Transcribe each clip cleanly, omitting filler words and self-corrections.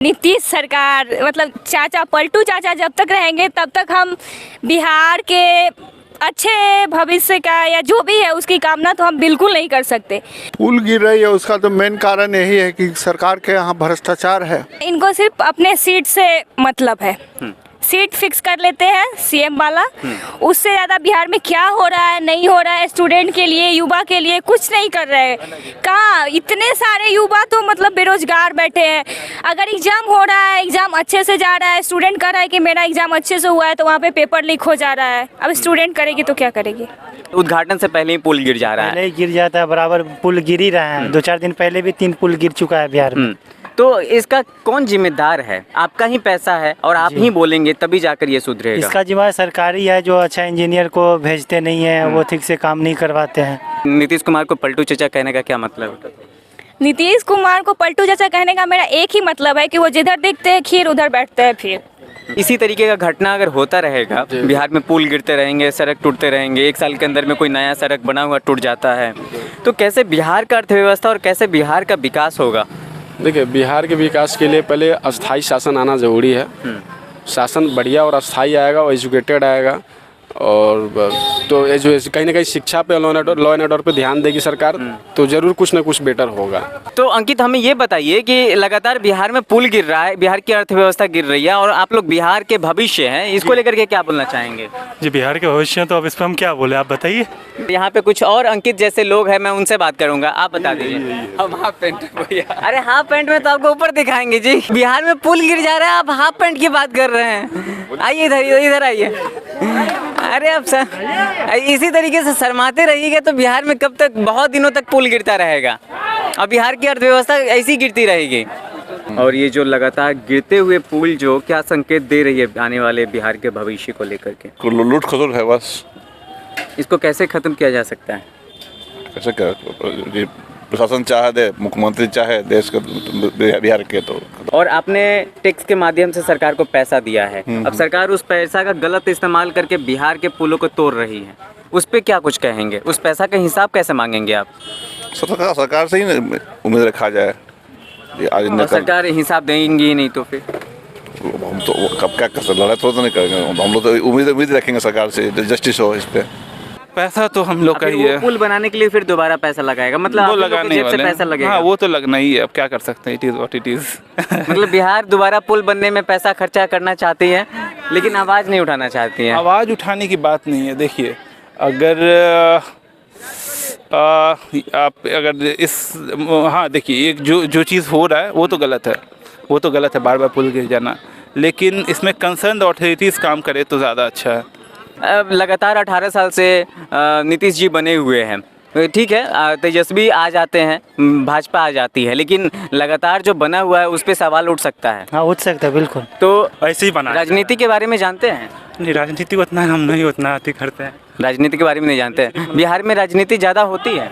नीतीश सरकार मतलब चाचा पलटू चाचा जब तक रहेंगे तब तक हम बिहार के अच्छे भविष्य का या जो भी है उसकी कामना तो हम बिल्कुल नहीं कर सकते। पुल गिर रही है उसका तो मेन कारण यही है कि सरकार के यहाँ भ्रष्टाचार है। इनको सिर्फ अपने सीट से मतलब है, सीट फिक्स कर लेते हैं सीएम वाला, उससे ज़्यादा बिहार में क्या हो रहा है नहीं हो रहा है, स्टूडेंट के लिए युवा के लिए कुछ नहीं कर रहे हैं। कहाँ इतने सारे युवा तो मतलब बेरोजगार बैठे हैं। अगर एग्ज़ाम हो रहा है, एग्ज़ाम अच्छे से जा रहा है, स्टूडेंट कह रहा है कि मेरा एग्ज़ाम अच्छे से हुआ है, तो वहाँ पे पेपर लीक हो जा रहा है। अब स्टूडेंट करेगी तो क्या करेगी। उद्घाटन से पहले ही पुल गिर जा रहा है। पहले ही गिर जाता है, बराबर पुल गिर ही रहा है। 2-4 दिन पहले भी 3 पुल गिर चुका है बिहार में। तो इसका कौन जिम्मेदार है? आपका ही पैसा है और आप ही बोलेंगे तभी जाकर ये सुधरेगा। इसका जिम्मेदार सरकारी है, जो अच्छा इंजीनियर को भेजते नहीं है, वो ठीक से काम नहीं करवाते हैं। नीतीश कुमार को पलटू चचा कहने का क्या मतलब है? नीतीश कुमार को पलटू चाचा कहने का मेरा एक ही मतलब है कि वो जिधर देखते हैं खीर उधर बैठते हैं फिर। इसी तरीके का घटना अगर होता रहेगा, बिहार में पुल गिरते रहेंगे, सड़क टूटते रहेंगे, 1 साल के अंदर में कोई नया सड़क बना हुआ टूट जाता है, तो कैसे बिहार का अर्थव्यवस्था और कैसे बिहार का विकास होगा? देखिए, बिहार के विकास के लिए पहले अस्थाई शासन आना ज़रूरी है। शासन बढ़िया और अस्थाई आएगा और एजुकेटेड आएगा, और तो जो कहीं ना कहीं शिक्षा पे लॉ एंड ऑर्डर पे ध्यान देगी सरकार, तो ज़रूर कुछ ना कुछ बेटर होगा। तो अंकित, हमें ये बताइए कि लगातार बिहार में पुल गिर रहा है, बिहार की अर्थव्यवस्था गिर रही है, और आप लोग बिहार के भविष्य हैं, इसको लेकर के क्या बोलना चाहेंगे? जी, बिहार के भविष्य तो अब इस पर हम क्या बोले, आप बताइए। यहाँ पे कुछ और अंकित जैसे लोग हैं, मैं उनसे बात करूंगा, आप बता दीजिए। हम हाफ पैंट भैया, अरे हाफ पैंट में तो आपको ऊपर दिखाएंगे जी। बिहार में पुल गिर जा रहा है, आप हाफ पैंट की बात कर रहे हैं। आइए इधर आइए। अरे अब सर इसी तरीके से शर्माते रहिएगा तो बिहार में कब तक, बहुत दिनों तक पुल गिरता रहेगा और बिहार की अर्थव्यवस्था ऐसी गिरती रहेगी। और ये जो लगातार गिरते हुए पुल जो क्या संकेत दे रही है आने वाले बिहार के भविष्य को लेकर के? लूट खसुल है बस। इसको कैसे खत्म किया जा सकता है? कैसे क्या प्रशासन चाहे दे, मुख्यमंत्री चाहे देश के बिहार के तो। और आपने टैक्स के माध्यम से सरकार को पैसा दिया है, अब सरकार उस पैसा का गलत इस्तेमाल करके बिहार के पुलों को तोड़ रही है, उस पर क्या कुछ कहेंगे? उस पैसा का हिसाब कैसे मांगेंगे आप? सरकार से ही उम्मीद रखा जाए। और सरकार हिसाब देंगी ही नहीं तो फिर हम तो कब क्या कर सकते, लड़ाई थोड़ा तो नहीं करेंगे हम लोग, तो उम्मीद रखेंगे सरकार से जस्टिस हो इस पे। पैसा तो हम लोग का ही है। पुल बनाने के लिए फिर दोबारा पैसा लगाएगा, मतलब वो लगाने वाले पैसा लगेगा। हाँ, वो तो लगना ही है, अब क्या कर सकते हैं, it is what it is. मतलब बिहार दोबारा पुल बनने में पैसा खर्चा करना चाहती है, लेकिन आवाज़ नहीं उठाना चाहती है। आवाज़ उठाने की बात नहीं है। देखिए, अगर आप अगर इस हाँ देखिए, एक जो चीज़ हो रहा है वो तो गलत है, वो तो गलत है, बार बार पुल गिर जाना, लेकिन इसमें कंसर्न अथॉरिटीज़ काम करे तो ज़्यादा अच्छा है। लगातार 18 साल से नीतीश जी बने हुए हैं, ठीक है, तेजस्वी आ जाते हैं, भाजपा आ जाती है, लेकिन लगातार जो बना हुआ है उस पर सवाल उठ सकता है। हाँ, उठ सकता है बिल्कुल। तो ऐसे ही बना। राजनीति के बारे में जानते हैं? नहीं, राजनीति उतना हम नहीं उतना अति करते हैं। राजनीति के बारे में नहीं जानते हैं। बिहार में राजनीति ज़्यादा होती है?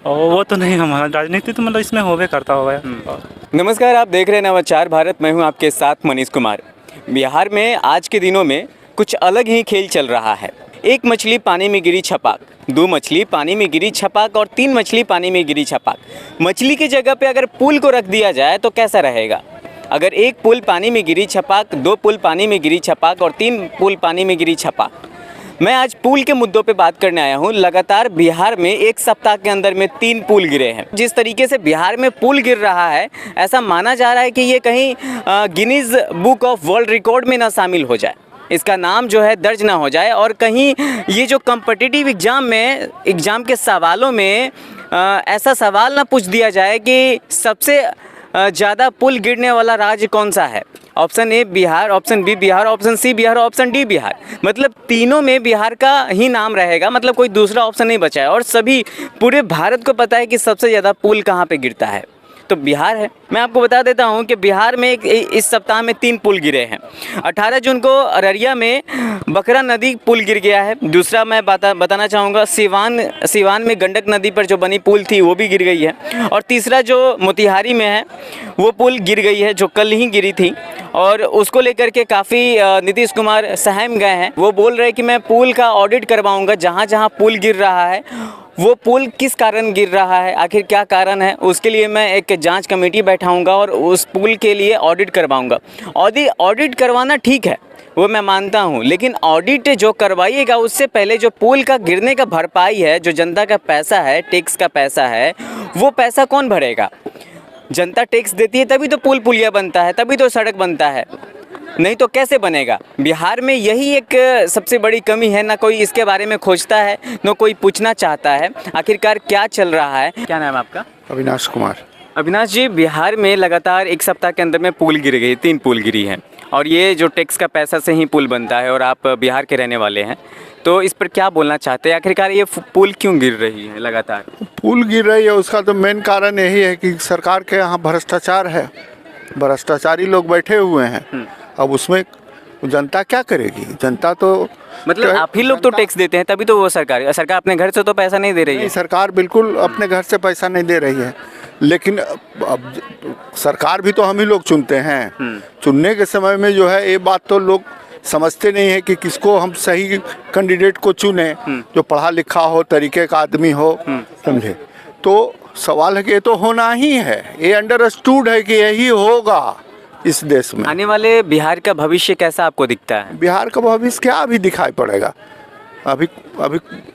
और वो तो नहीं, हमारा राजनीति तो मतलब इसमें होवे करता होगा। नमस्कार, आप देख रहे हैं नवाचार भारत, मैं हूं आपके साथ मनीष कुमार। बिहार में आज के दिनों में कुछ अलग ही खेल चल रहा है। 1 मछली पानी में गिरी छपाक, 2 मछली पानी में गिरी छपाक और 3 मछली पानी में गिरी छपाक। मछली की जगह पे अगर पुल को रख दिया जाए तो कैसा रहेगा? अगर 1 पुल पानी में गिरी छपाक, 2 पुल पानी में गिरी छपाक और 3 पुल पानी में गिरी छपाक। मैं आज पुल के मुद्दों पे बात करने आया हूँ। लगातार बिहार में 1 सप्ताह के अंदर में 3 पुल गिरे हैं। जिस तरीके से बिहार में पुल गिर रहा है, ऐसा माना जा रहा है कि ये कहीं Guinness book of world record में ना शामिल हो जाए, इसका नाम जो है दर्ज ना हो जाए, और कहीं ये जो कॉम्पिटिटिव एग्ज़ाम के सवालों में ऐसा सवाल ना पूछ दिया जाए कि सबसे ज़्यादा पुल गिरने वाला राज्य कौन सा है। Option A Bihar, option B Bihar, option C Bihar, option D Bihar, मतलब तीनों में बिहार का ही नाम रहेगा, मतलब कोई दूसरा ऑप्शन नहीं बचा है। और सभी पूरे भारत को पता है कि सबसे ज़्यादा पुल कहाँ पे गिरता है, तो बिहार है। मैं आपको बता देता हूं कि बिहार में इस सप्ताह में 3 पुल गिरे हैं। 18 जून को अररिया में बकरा नदी पुल गिर गया है। दूसरा मैं बताना चाहूँगा, सिवान में गंडक नदी पर जो बनी पुल थी वो भी गिर गई है। और तीसरा जो मोतिहारी में है वो पुल गिर गई है, जो कल ही गिरी थी, और उसको लेकर के काफ़ी नीतीश कुमार सहम गए हैं। वो बोल रहे हैं कि मैं पुल का ऑडिट करवाऊँगा, जहाँ जहाँ पुल गिर रहा है वो पुल किस कारण गिर रहा है, आखिर क्या कारण है, उसके लिए मैं एक जांच कमेटी बैठाऊंगा और उस पुल के लिए ऑडिट करवाऊंगा। ऑडिट करवाना ठीक है, वो मैं मानता हूँ, लेकिन ऑडिट जो करवाइएगा उससे पहले जो पुल का गिरने का भरपाई है, जो जनता का पैसा है, टैक्स का पैसा है, वो पैसा कौन भरेगा? जनता टैक्स देती है तभी तो पुल पुलिया बनता है, तभी तो सड़क बनता है, नहीं तो कैसे बनेगा? बिहार में यही एक सबसे बड़ी कमी है, ना कोई इसके बारे में खोजता है, ना कोई पूछना चाहता है आखिरकार क्या चल रहा है। क्या नाम है आपका? अविनाश कुमार। अविनाश जी, बिहार में लगातार एक सप्ताह के अंदर में पुल गिर गई, 3 पुल गिरी हैं, और ये जो टैक्स का पैसा से ही पुल बनता है, और आप बिहार के रहने वाले हैं, तो इस पर क्या बोलना चाहते हैं? आखिरकार ये पुल क्यों गिर रही है लगातार? पुल गिर रही है उसका तो मेन कारण यही है कि सरकार के यहाँ भ्रष्टाचार है, भ्रष्टाचारी लोग बैठे हुए हैं। अब उसमें जनता क्या करेगी? जनता तो मतलब आप ही लोग तो टैक्स देते हैं तभी तो वो सरकार अपने घर से तो पैसा नहीं दे रही है। नहीं, सरकार बिल्कुल अपने घर से पैसा नहीं दे रही है, लेकिन अब सरकार भी तो हम ही लोग चुनते हैं। चुनने के समय में जो है ये बात तो लोग समझते नहीं है कि किसको हम सही कैंडिडेट को चुने, जो पढ़ा लिखा हो, तरीके का आदमी हो, समझे। तो सवाल है कि ये तो होना ही है, ये अंडरस्टूड है कि यही होगा इस देश में। आने वाले बिहार का भविष्य कैसा आपको दिखता है? बिहार का भविष्य क्या अभी दिखाई पड़ेगा? अभी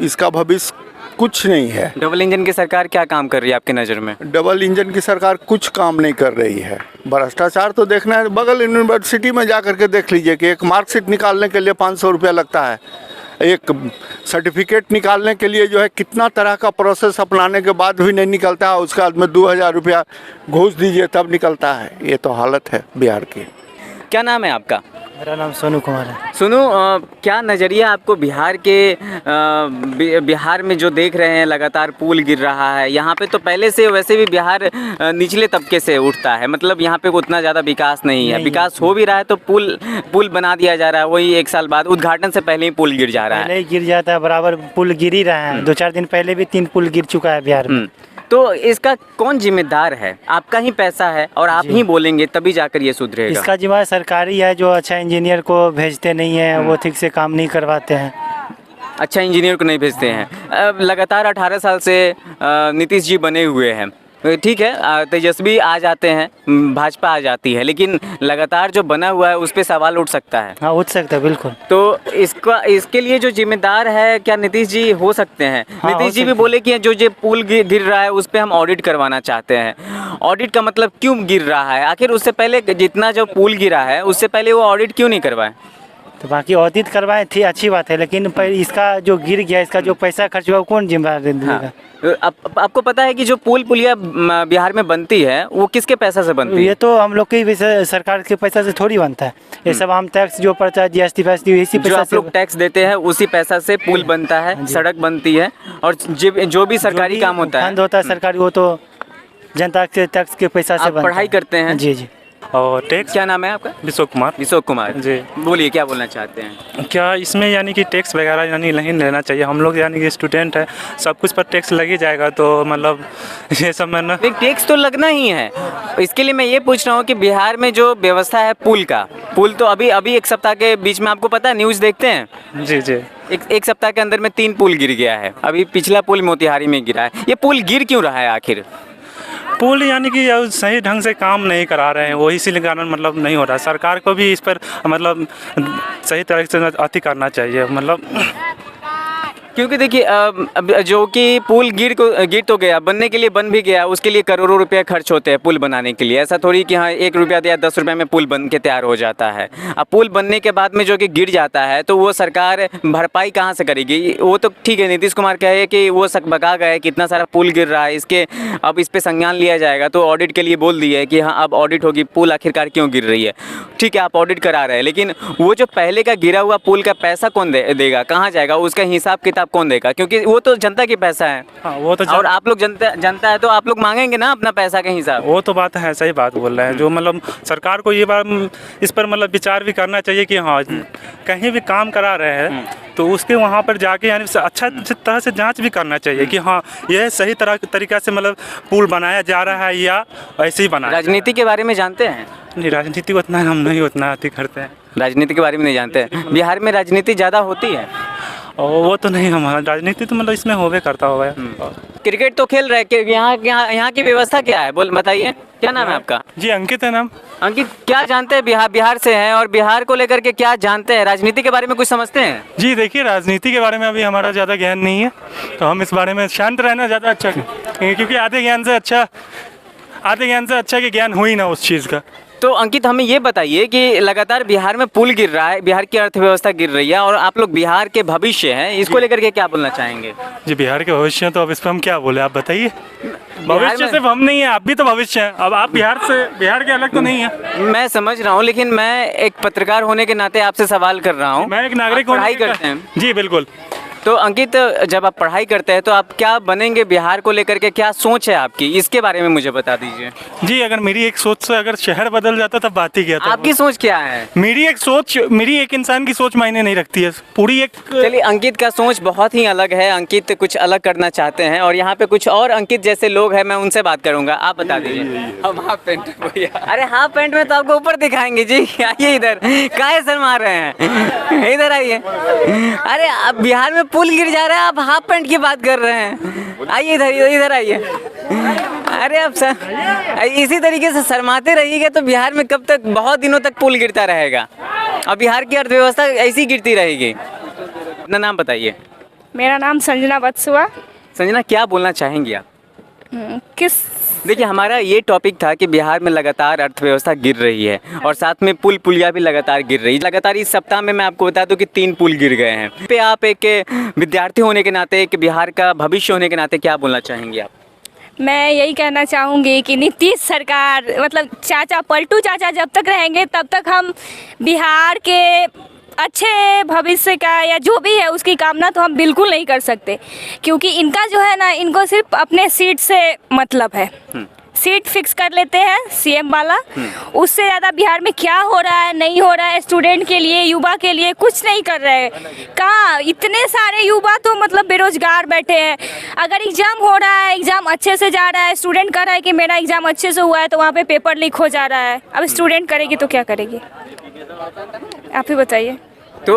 इसका भविष्य कुछ नहीं है। डबल इंजन की सरकार क्या काम कर रही है आपकी नज़र में? डबल इंजन की सरकार कुछ काम नहीं कर रही है। भ्रष्टाचार तो देखना है, बगल यूनिवर्सिटी में जा करके देख लीजिए कि एक मार्कशीट निकालने के लिए 500 रुपया लगता है, एक सर्टिफिकेट निकालने के लिए जो है कितना तरह का प्रोसेस अपनाने के बाद भी नहीं निकलता है, उसके बाद में 2000 रुपया घूस दीजिए तब निकलता है। ये तो हालत है बिहार की। क्या नाम है आपका? मेरा नाम सोनू कुमार है। सुनो, क्या नज़रिया आपको बिहार के बिहार में जो देख रहे हैं लगातार पुल गिर रहा है, यहाँ पे तो पहले से वैसे भी बिहार निचले तबके से उठता है, मतलब यहाँ पे उतना ज़्यादा विकास नहीं है। विकास हो भी रहा है तो पुल बना दिया जा रहा है, वही 1 साल बाद उद्घाटन से पहले ही पुल गिर जा रहा है। पहले ही गिर जाता है, बराबर पुल गिर ही रहा है। 2-4 दिन पहले भी 3 पुल गिर चुका है बिहार में। तो इसका कौन जिम्मेदार है? आपका ही पैसा है और आप ही बोलेंगे तभी जाकर ये सुधरेगा। इसका जिम्मेदार सरकारी है, जो अच्छा इंजीनियर को भेजते नहीं है, वो ठीक से काम नहीं करवाते हैं। अच्छा इंजीनियर को नहीं भेजते हैं। लगातार 18 साल से नीतीश जी बने हुए हैं, ठीक है, तेजस्वी आ जाते हैं, भाजपा आ जाती है, लेकिन लगातार जो बना हुआ है उस पर सवाल उठ सकता है। हाँ, उठ सकता है बिल्कुल। तो इसके लिए जो जिम्मेदार है क्या नीतीश जी हो सकते हैं? हाँ, नीतीश जी भी बोले कि जो पुल गिर रहा है उस पर हम ऑडिट करवाना चाहते हैं। ऑडिट का मतलब क्यों गिर रहा है? आखिर उससे पहले जितना जो पुल गिरा है उससे पहले वो ऑडिट क्यों नहीं करवाए? तो बाकी ऑडिट करवाए थी, अच्छी बात है, लेकिन इसका जो गिर गया, इसका जो पैसा खर्च हुआ, कौन जिम्मेदार देगा? आपको पता है कि जो पुल पुलिया बिहार में बनती है वो किसके पैसा से बनती है? ये तो हम लोग के सरकार के पैसा से थोड़ी बनता है, ये सब आम टैक्स जो पड़ता है, GST इसी जो पैसा आप लोग टैक्स देते हैं उसी पैसा से पुल बनता है, सड़क बनती है, और जो भी सरकारी काम होता है, फंड होता है सरकारी, वो तो जनता के टैक्स के पैसा से बनता है। पढ़ाई करते हैं? जी जी। और टैक्स। क्या नाम है आपका? विशोक कुमार। विशोक कुमार जी। बोलिए, क्या बोलना चाहते हैं? क्या इसमें यानी कि टैक्स वगैरह यानी नहीं लेना चाहिए? हम लोग यानी कि स्टूडेंट है, सब कुछ पर टैक्स लग ही जाएगा, तो मतलब ये सब में ना टैक्स तो लगना ही है। इसके लिए मैं ये पूछ रहा हूँ कि बिहार में जो व्यवस्था है पुल तो अभी 1 सप्ताह के बीच में, आपको पता है, न्यूज़ देखते हैं? जी जी। एक सप्ताह के अंदर में 3 पुल गिर गया है। अभी पिछला पुल मोतिहारी में गिरा है। ये पुल गिर क्यों रहा है आखिर? पुल यानी कि सही ढंग से काम नहीं करा रहे हैं, वो इसीलिए कारण मतलब नहीं हो रहा। सरकार को भी इस पर मतलब सही तरह से अति करना चाहिए, मतलब क्योंकि देखिए अब जो कि पुल गिर तो गया, बनने के लिए बन भी गया, उसके लिए करोड़ों रुपए खर्च होते हैं पुल बनाने के लिए। ऐसा थोड़ी कि हाँ 1 रुपया या 10 रुपये में पुल बन के तैयार हो जाता है। अब पुल बनने के बाद में जो कि गिर जाता है तो वो सरकार भरपाई कहाँ से करेगी? वो तो ठीक है, नीतीश कुमार कहे कि वो बका गए कि इतना सारा पुल गिर रहा है, अब इस पर संज्ञान लिया जाएगा, तो ऑडिट के लिए बोल दिया है कि हाँ अब ऑडिट होगी, पुल आखिरकार क्यों गिर रही है। ठीक है, आप ऑडिट करा रहे हैं, लेकिन वो जो पहले का गिरा हुआ पुल का पैसा कौन देगा, कहाँ जाएगा, उसका हिसाब किताब कौन देगा? क्योंकि वो तो जनता की पैसा है। हाँ, वो तो और आप लोग जनता है तो आप लोग मांगेंगे ना अपना पैसा का हिसाब। वो तो बात है, सही बात बोल रहे हैं। जो मतलब सरकार को ये बात इस पर मतलब विचार भी करना चाहिए कि हाँ कहीं भी काम करा रहे हैं तो उसके वहाँ पर जाके यानी अच्छा तरह से जांच भी करना चाहिए कि हाँ यह सही तरीका से मतलब पुल बनाया जा रहा है या ऐसे ही बना। राजनीति के बारे में जानते हैं? नहीं, राजनीति को उतना हम नहीं उतना अति करते हैं। राजनीति के बारे में नहीं जानते हैं। बिहार में राजनीति ज़्यादा होती है? और वो तो नहीं, हमारा राजनीति तो मतलब इसमें होवे करता होगा। क्रिकेट तो खेल रहे हैं, यहाँ की व्यवस्था क्या है बोल बताइए। क्या नाम है आपका? जी अंकित है नाम। अंकित, क्या जानते हैं, बिहार से हैं और बिहार को लेकर के क्या जानते हैं, राजनीति के बारे में कुछ समझते हैं? जी देखिए, राजनीति के बारे में अभी हमारा ज़्यादा ज्ञान नहीं है, तो हम इस बारे में शांत रहना ज़्यादा अच्छा है, क्योंकि आधे ज्ञान से अच्छा कि ज्ञान हो ही ना उस चीज़ का। तो अंकित, हमें ये बताइए कि लगातार बिहार में पुल गिर रहा है, बिहार की अर्थव्यवस्था गिर रही है और आप लोग बिहार के भविष्य हैं, इसको लेकर के क्या बोलना चाहेंगे? जी बिहार के भविष्य, तो अब इस पर हम क्या बोले, आप बताइए। भविष्य में- सिर्फ हम नहीं है, आप भी तो भविष्य हैं। अब आप बिहार के अलग तो नहीं है। मैं समझ रहा हूँ, लेकिन मैं एक पत्रकार होने के नाते आपसे सवाल कर रहा हूँ। मैं एक नागरिक आप पढ़ाई होने के- करते हैं? जी बिल्कुल। तो अंकित, जब आप पढ़ाई करते हैं तो आप क्या बनेंगे, बिहार को लेकर के क्या सोच है आपकी, इसके बारे में मुझे बता दीजिए। जी अगर मेरी एक सोच से अगर शहर बदल जाता तब बात ही क्या था। आपकी सोच क्या है? मेरी एक इंसान की सोच मायने नहीं रखती है, पूरी एक। चलिए, अंकित का सोच बहुत ही अलग है, अंकित कुछ अलग करना चाहते हैं और यहाँ पे कुछ और अंकित जैसे लोग हैं, मैं उनसे बात करूंगा। आप बता दीजिए। हम हाफ पैंट भैया, अरे हाफ पैंट में तो आपको ऊपर दिखाएंगे जी। आइए इधर, काहे शर्मा रहे हैं, इधर आइए। अरे अब बिहार में पुल गिर जा रहा है, आप हाफ पैंट की बात कर रहे हैं। आइए इधर आइए। अरे अब सर इसी तरीके से शर्माते रहिएगा तो बिहार में कब तक, बहुत दिनों तक पुल गिरता रहेगा और बिहार की अर्थव्यवस्था ऐसी गिरती रहेगी। अपना नाम बताइए। मेरा नाम संजना बत्सुआ। संजना, क्या बोलना चाहेंगी आप? किस? देखिए, हमारा ये टॉपिक था कि बिहार में लगातार अर्थव्यवस्था गिर रही है और साथ में पुलिया भी लगातार गिर रही है। लगातार इस सप्ताह में मैं आपको बता दूं कि 3 पुल गिर गए हैं। पे आप एक विद्यार्थी होने के नाते, एक बिहार का भविष्य होने के नाते क्या बोलना चाहेंगी आप? मैं यही कहना चाहूँगी कि नीतीश सरकार, मतलब चाचा, पलटू चाचा जब तक रहेंगे तब तक हम बिहार के अच्छे भविष्य का या जो भी है उसकी कामना तो हम बिल्कुल नहीं कर सकते, क्योंकि इनका जो है ना, इनको सिर्फ अपने सीट से मतलब है। सीट फिक्स कर लेते हैं सीएम वाला, उससे ज़्यादा बिहार में क्या हो रहा है नहीं हो रहा है, स्टूडेंट के लिए, युवा के लिए कुछ नहीं कर रहे हैं। कहाँ इतने सारे युवा तो मतलब बेरोजगार बैठे हैं। अगर एग्ज़ाम हो रहा है, एग्ज़ाम अच्छे से जा रहा है, स्टूडेंट कह रहा है कि मेरा एग्ज़ाम अच्छे से हुआ है, तो वहाँ पे पेपर लीक हो जा रहा है। अब स्टूडेंट करेगी तो क्या करेगी, आप ही बताइए। तो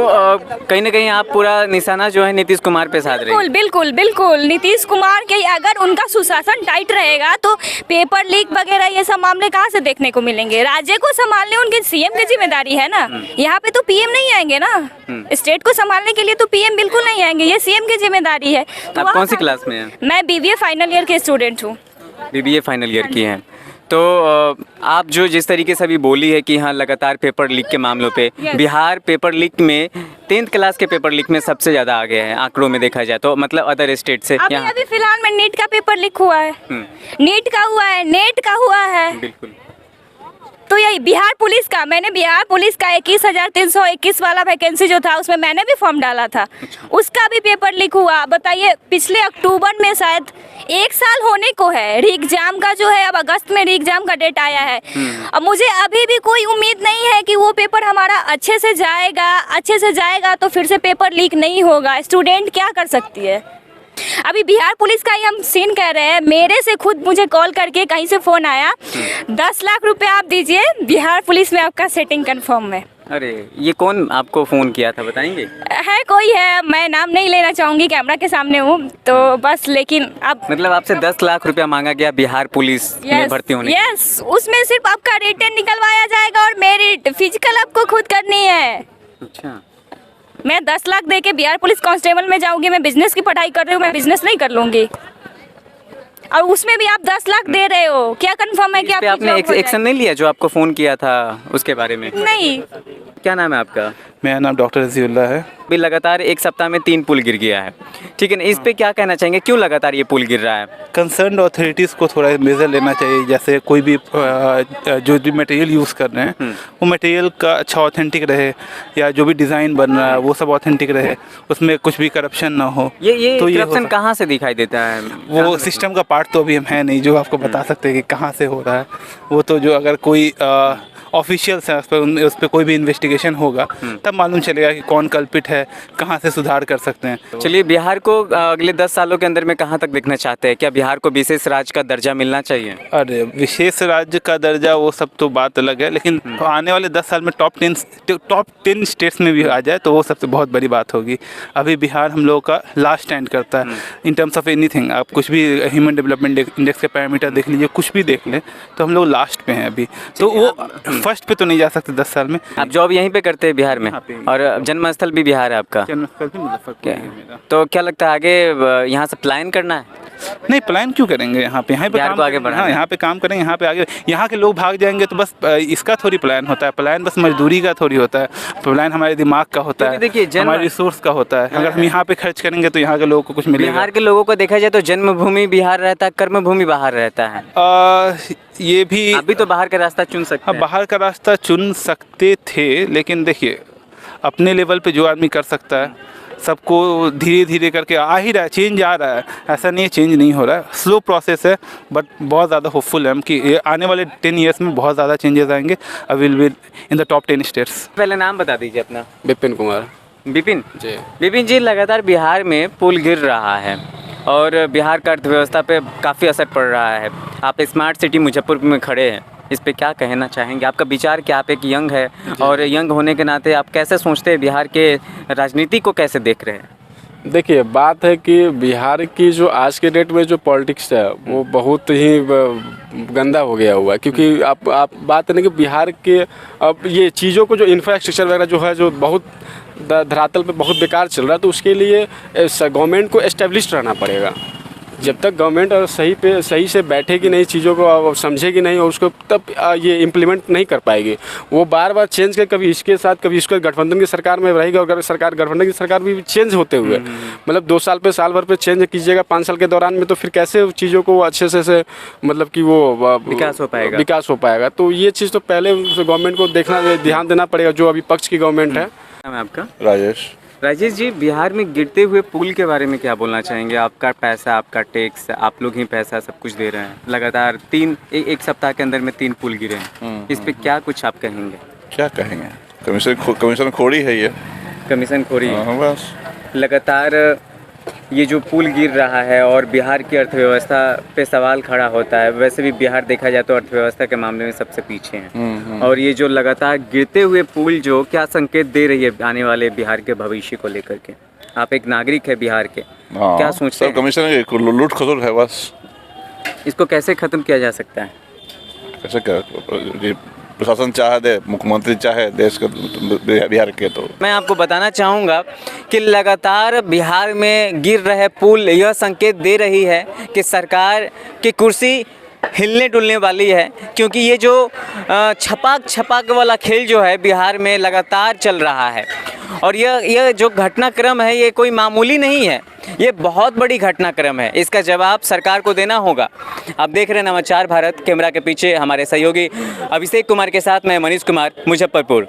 कहीं ना कहीं आप पूरा निशाना जो है नीतीश कुमार पे साध रहे हैं। बिल्कुल नीतीश कुमार के, अगर उनका सुशासन टाइट रहेगा तो पेपर लीक वगैरह ये सब मामले कहाँ से देखने को मिलेंगे। राज्य को संभालने उनके सीएम की जिम्मेदारी है ना, यहाँ पे तो पीएम नहीं आएंगे ना। स्टेट को संभालने के लिए तो पीएम बिल्कुल नहीं आएंगे, ये सीएम की जिम्मेदारी है। तो आप कौन सी क्लास में हैं? मैं बीबीए फाइनल ईयर के स्टूडेंट हूँ। बीबीए फाइनल ईयर की हैं। तो आप जो जिस तरीके से अभी बोली है कि हाँ लगातार पेपर लीक के मामलों पे, बिहार पेपर लीक में 10th क्लास के पेपर लीक में सबसे ज़्यादा आगे है आंकड़ों में देखा जाए तो, मतलब अदर स्टेट से। अभी फिलहाल में नीट का पेपर लीक हुआ है, नीट का हुआ है, नेट का हुआ है। बिल्कुल। तो यही बिहार पुलिस का, मैंने बिहार पुलिस का 21,321 वाला वैकेंसी जो था उसमें मैंने भी फॉर्म डाला था, उसका भी पेपर लीक हुआ। बताइए, पिछले अक्टूबर में शायद 1 साल होने को है री एग्जाम का जो है, अब अगस्त में री एग्जाम का डेट आया है। अब मुझे अभी भी कोई उम्मीद नहीं है कि वो पेपर हमारा अच्छे से जाएगा तो फिर से पेपर लीक नहीं होगा। स्टूडेंट क्या कर सकती है। अभी बिहार पुलिस का ही हम सीन कह रहे हैं, मेरे से खुद मुझे कॉल करके कहीं से फ़ोन आया, 10 लाख रुपए आप दीजिए, बिहार पुलिस में आपका सेटिंग कंफर्म है। अरे ये कौन आपको फ़ोन किया था, बताएंगे? है कोई है, मैं नाम नहीं लेना चाहूँगी, कैमरा के सामने हूँ तो बस। लेकिन अब मतलब आपसे 10 लाख रुपया मांगा गया बिहार पुलिस में भर्ती होने। यस, उसमें सिर्फ आपका रिटर्न निकलवाया जाएगा और मेरिट फिजिकल आपको खुद करनी है। अच्छा। मैं 10 लाख दे के बिहार पुलिस कांस्टेबल में जाऊंगी, मैं बिजनेस की पढ़ाई कर रही हूँ, मैं बिजनेस नहीं कर लूंगी, और उसमें भी आप 10 लाख दे रहे हो, क्या कंफर्म है कि आपने एक्शन नहीं लिया जो आपको फ़ोन किया था उसके बारे में? नहीं। क्या नाम है आपका? मेरा नाम डॉक्टर रजीउल्लाह है। अभी लगातार एक सप्ताह में 3 पुल गिर गया है, ठीक है ना, इस पे क्या कहना चाहेंगे, क्यों लगातार ये पुल गिर रहा है? कंसर्न अथॉरिटीज़ को थोड़ा मेजर लेना चाहिए, जैसे कोई भी जो भी मटेरियल यूज़ कर रहे हैं वो मटेरियल का अच्छा ऑथेंटिक रहे, या जो भी डिज़ाइन बन रहा है वो सब ऑथेंटिक रहे, उसमें कुछ भी करप्शन ना हो। ये तो करप्शन कहाँ से दिखाई देता है? वो सिस्टम का पार्ट तो अभी हम है नहीं जो आपको बता सकते हैं कि कहाँ से हो रहा है। वो तो जो अगर कोई ऑफिशियल्स हैं उस पर कोई भी इन्वेस्टिगेशन होगा तब मालूम चलेगा कि कौन कल्पित है, कहाँ से सुधार कर सकते हैं। चलिए, बिहार को अगले 10 सालों के अंदर में कहाँ तक देखना चाहते हैं? क्या बिहार को विशेष राज्य का दर्जा मिलना चाहिए? अरे विशेष राज्य का दर्जा वो सब तो बात अलग है, लेकिन आने वाले 10 साल में टॉप 10 स्टेट्स में भी आ जाए तो वो सबसे बहुत बड़ी बात होगी। अभी बिहार हम लोगों का लास्ट स्टैंड करता है इन टर्म्स ऑफ एनीथिंग। आप कुछ भी ह्यूमन डेवलपमेंट इंडेक्स के पैरामीटर देख लीजिए, कुछ भी देख लें तो हम लोग लास्ट पे हैं अभी, तो वो फर्स्ट पे तो नहीं जा सकते 10 साल में। आप जॉब यहीं पे करते हैं बिहार में, और जन्मस्थल भी बिहार है आपका? जन्मस्थल भी मुजफ्फरपुर है मेरा। तो क्या लगता है आगे यहाँ से प्लान करना है? नहीं, प्लान क्यों करेंगे, यहाँ पे बिहार को आगे बढ़ाना है। यहाँ पे काम करेंगे, यहाँ पे आगे, यहाँ के लोग भाग जाएंगे तो बस इसका थोड़ी प्लान होता है। प्लान बस मजदूरी का थोड़ी होता है, प्लान हमारे दिमाग का होता है, देखिए हमारे रिसोर्स का होता है। अगर हम यहाँ पे खर्च करेंगे तो यहाँ के लोगों को कुछ मिलेगा। बिहार के लोगों को देखा जाए तो जन्मभूमि बिहार रहता है, कर्मभूमि बाहर रहता है। ये भी अभी तो बाहर का रास्ता चुन सकते हैं। बाहर का रास्ता चुन सकते थे, लेकिन देखिए अपने लेवल पे जो आदमी कर सकता है, सबको धीरे धीरे करके आ ही रहा है, चेंज आ रहा है। ऐसा नहीं है चेंज नहीं हो रहा है, स्लो प्रोसेस है, बट बहुत ज़्यादा होपफुल है हम कि ये आने वाले 10 ईयर्स में बहुत ज़्यादा चेंजेस आएंगे। I will be in the top 10 states. पहले नाम बता दीजिए अपना। विपिन कुमार विपिन जी। विपिन जी, लगातार बिहार में पुल गिर रहा है और बिहार का अर्थव्यवस्था पे काफ़ी असर पड़ रहा है। आप स्मार्ट सिटी मुजफ्फरपुर में खड़े हैं, इस पे क्या कहना चाहेंगे? आपका विचार क्या? आप एक यंग है और यंग होने के नाते आप कैसे सोचते हैं, बिहार के राजनीति को कैसे देख रहे हैं? देखिए, बात है कि बिहार की जो आज के डेट में जो पॉलिटिक्स है वो बहुत ही गंदा हो गया हुआ है, क्योंकि आप बात है ना कि बिहार के अब ये चीज़ों को जो इंफ्रास्ट्रक्चर वगैरह जो है, जो बहुत धरातल पे बहुत बेकार चल रहा है, तो उसके लिए गवर्नमेंट को एस्टेब्लिश रहना पड़ेगा। जब तक गवर्नमेंट और सही से बैठेगी नहीं, चीज़ों को समझेगी नहीं और उसको तब ये इम्प्लीमेंट नहीं कर पाएगी। वो बार बार चेंज कर, कभी इसके साथ कभी इसके गठबंधन की सरकार में रहेगी, और सरकार गठबंधन की सरकार भी चेंज होते हुए मतलब 2 साल पे साल भर पे चेंज कीजिएगा 5 साल के दौरान में, तो फिर कैसे चीज़ों को अच्छे से मतलब कि वो विकास हो पाएगा। तो ये चीज़ तो पहले गवर्नमेंट को ध्यान देना पड़ेगा, जो अभी पक्ष की गवर्नमेंट है। नाम है आपका? राजेश जी, बिहार में गिरते हुए पुल के बारे में क्या बोलना चाहेंगे? आपका पैसा, आपका टैक्स, आप लोग ही पैसा सब कुछ दे रहे हैं, लगातार एक सप्ताह के अंदर में 3 पुल गिरे हैं, इस पे क्या कुछ आप कहेंगे? क्या कहेंगे, कमीशन खोरी है ये, कमीशन खोरी। बस लगातार ये जो पुल गिर रहा है और बिहार की अर्थव्यवस्था पे सवाल खड़ा होता है। वैसे भी बिहार देखा जाए तो अर्थव्यवस्था के मामले में सबसे पीछे हैं, और ये जो लगातार गिरते हुए पुल जो क्या संकेत दे रही है आने वाले बिहार के भविष्य को लेकर के? आप एक नागरिक है बिहार के, क्या सोचते हैं? कमीशन लूट खसुट है बस। इसको कैसे खत्म किया जा सकता है? कैसे कर प्रशासन चाहे दे, मुख्यमंत्री चाहे देश के बिहार के, तो मैं आपको बताना चाहूँगा कि लगातार बिहार में गिर रहे पुल यह संकेत दे रही है कि सरकार की कुर्सी हिलने डुलने वाली है, क्योंकि ये जो छपाक वाला खेल जो है बिहार में लगातार चल रहा है, और यह जो घटनाक्रम है ये कोई मामूली नहीं है, ये बहुत बड़ी घटनाक्रम है। इसका जवाब सरकार को देना होगा। आप देख रहे हैं नवाचार भारत, कैमरा के पीछे हमारे सहयोगी अभिषेक कुमार के साथ मैं मनीष कुमार, मुजफ्फरपुर।